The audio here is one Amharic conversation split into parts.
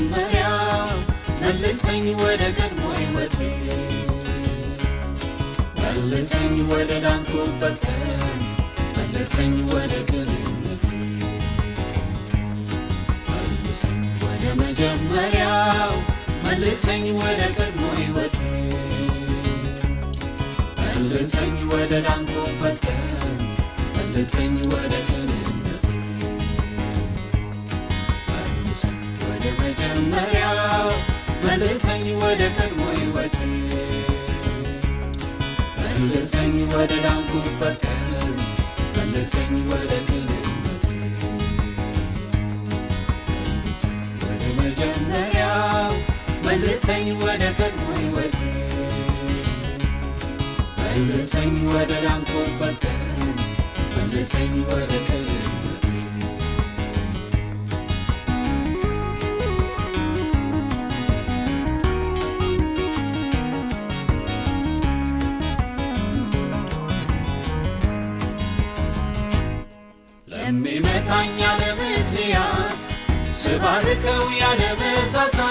መጀመሪያ መልሰኝ ወደ ቀድሞ ሕይወቴ መልሰኝ ወደ ዳንኩበት ቀን መልሰኝ ወደ ቅንነቴ መልሰኝ ወደ መጀመሪያው መልሰኝ ወደ ቀድሞ ሕይወቴ መልሰኝ ወደ ዳንኩበት ቀን መልሰኝ ወደ ቅንነቴ መልሰኝ ወደ መጀመሪያው መልሰኝ ወደ ቀድሞ ሕይወቴ መልሰኝ ወደ ዳንኩበት ቀን መልሰኝ ወደ ቅንነቴ መልሰኝ ወደ መጀመሪያው መልሰኝ ወደ ቀድሞ ሕይወቴ መልሰኝ ወደ ዳንኩበት ቀን መልሰኝ ወደ ቅንነቴ ለሚመታኝ ያለ ምክንያት ስባርከው ያለ መሳሳት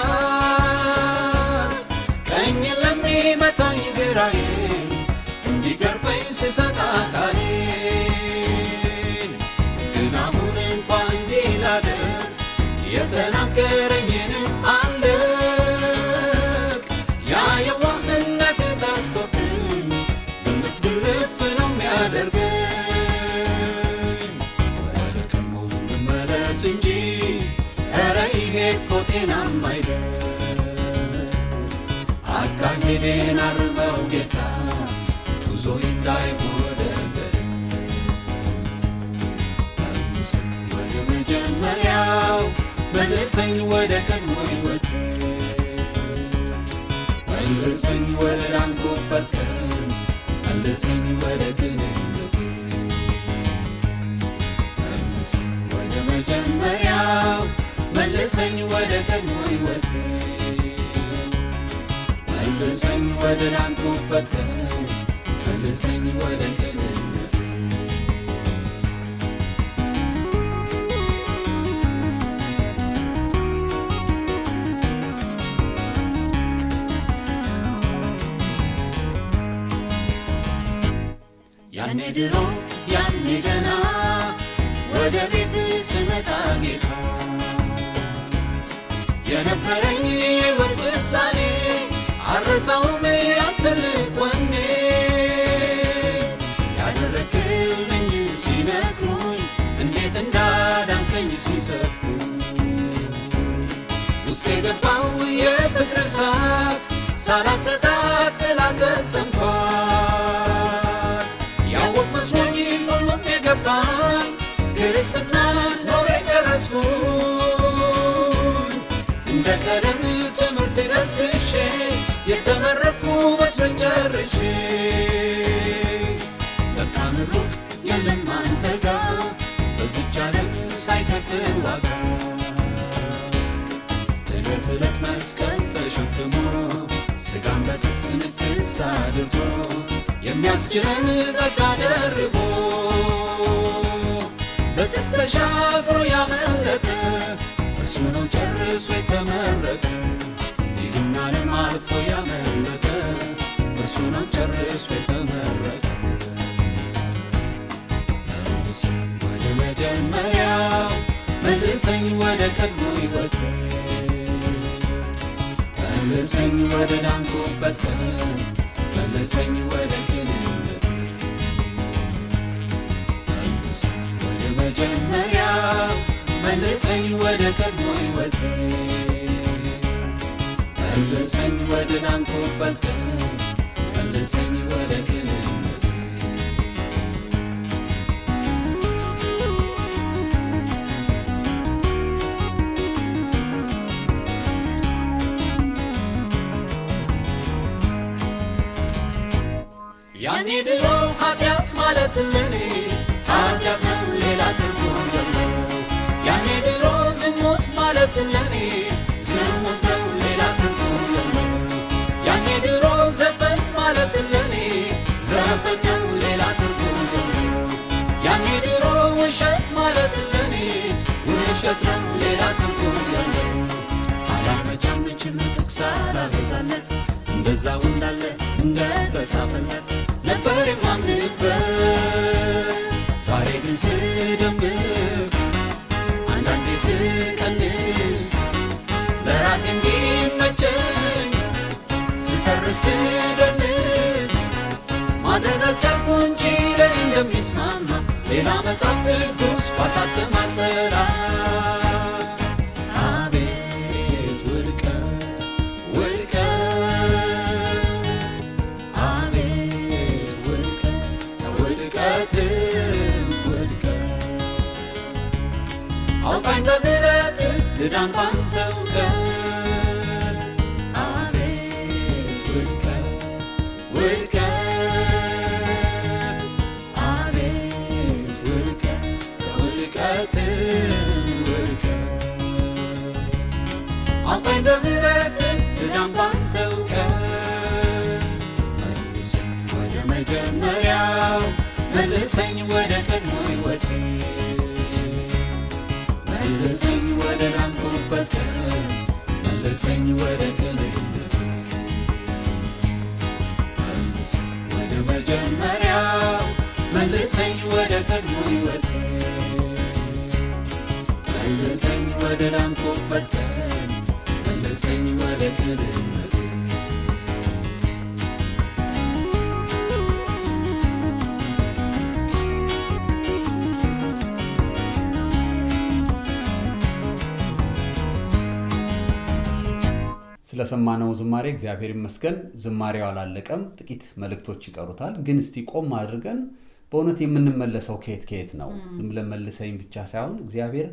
ቀኝ ለሚመታኝ ግራዬን እንዲገርፈኝ ስሰጥ አካሌን ግን አሁን እንኳ እንዲህ ላደርግ የተናገረኝንም አልቅ ያ የዋህነት ጠፍቶብኝ ግልፍ ግልፍ ነው የሚያደርገኝ እንጂ ኧረ ይሄ እኮ ጤናማ አይደል አካሄዴን አርመው ጌታ ጉዞዬ እንዳይሆን ወደ ገደል መልሰኝ ወደ መጀመሪያው መልሰኝ ወደ ቀድሞ ሕይወቴ መልሰኝ ወደ ዳንኩበት ቀን መልሰኝ ወደ ቅንነቴ መጀመሪያው መልሰኝ ወደ ቀድሞ ሕይወቴ መልሰኝ ወደ ዳንኩበት ቀን መልሰኝ ወደ ቅንነቴ ያኔ ድሮ ያኔ ገና ወደ ቤት ስመጣ ጌታ የነበረኝ የሕይወት ውሳኔ አልረሳውም ያን ትልቅ ወኔ ያደረግልኝ ሲነግሩኝ እንዴት እንዳዳንከኝ ሲሰብኩኝ ውስጤ ገባው የፍቅር እሳት ሳላቀጣጥል አልተሰምኳት ያወቅ መስሎኝ ሁሉም የገባኝ ክርስትናን ኖሬ ጨረስኩኝ እንደ ቀደም ትምህርት ደርሼ የተመረቅኩ መስሎኝ ጨርሼ ለካ ምሩቅ የለም አንተ ጋር በዚች ዓለም ሳይከፍል ዋጋ ዕለት ዕለት መስቀል ተሸክሞ ሥጋን በጥርስ ንክስ አድርጎ የሚያስችለን ጸጋ ደርቦ በጽድቅ ተሻግሮ ያመለጠ እርሱ ነው ጨርሶ የተመረጠ ይህን ዓለም አልፎ ያመለጠ እርሱ ነው ጨርሶ የተመረጠ መልሰኝ ወደ መጀመሪያው መልሰኝ ወደ ቀድሞ ሕይወቴ መልሰኝ ወደ ዳንኩበት ቀን መልሰኝ ወደ ቅንነቴ መጀመሪያው መልሰኝ ወደ ቀድሞ ሕይወቴ መልሰኝ ወደ ዳንኩበት ቀን መልሰኝ ወደ ቅንነቴ ያኔ ድሮ ኃጢአት ማለት ለኔ ኃጢአት ነው ሌላ ትርጉም የለው ያኔ ድሮ ዝሙት ማለት ለኔ ዝሙት ነው ሌላ ትርጉም የለው ያኔ ድሮ ዘፈን ማለት ለኔ ዘፈን ነው ሌላ ትርጉም የለው ያኔ ድሮ ውሸት ማለት ለኔ ውሸት ነው ሌላ ትርጉም የለው እንደዛው እንዳለ እንደተጻፈለት ነበር የማምንበት ዛሬ ግን ስደምር አንዳንዴ ስቀንስ ለራሴ እንዲመቸኝ ስሰርስ ስደንስ ማድረግ አልቻልኩ እንጂ ለኔ እንደሚስማማ ሌላ መጽሐፍ ቅዱስ ባሳትም አልጠላ አቤት ውድቀት ውድቀት አቤት ውድቀት ውድቀት ውድቀት አውጣኝ በምህረት ልዳን ባንተ እውቀት አቤት ውድቀት ውድቀት አቤት ውድቀት ውድቀት ውድቀት አውጣኝ በምህረት ልዳን ባንተ እውቀት መልሰኝ ወደ መጀመሪያው መልሰኝ ወደ ቀድሞ ሕይወቴ መልሰኝ ወደ ዳንኩበት ቀን መልሰኝ ወደ ቅንነቴ መልሰኝ ወደ መጀመሪያው መልሰኝ ወደ ቀድሞ ሕይወቴ መልሰኝ ወደ ዳንኩበት ቀን መልሰኝ ወደ ቅንነቴ ስለሰማነው ዝማሬ እግዚአብሔር ይመስገን ዝማሬው አላለቀም ጥቂት መልእክቶች ይቀሩታል ግን እስቲ ቆም አድርገን በእውነት የምንመለሰው ከየት ነው ዝም ብለን መልሰኝ ብቻ ሳይሆን እግዚአብሔር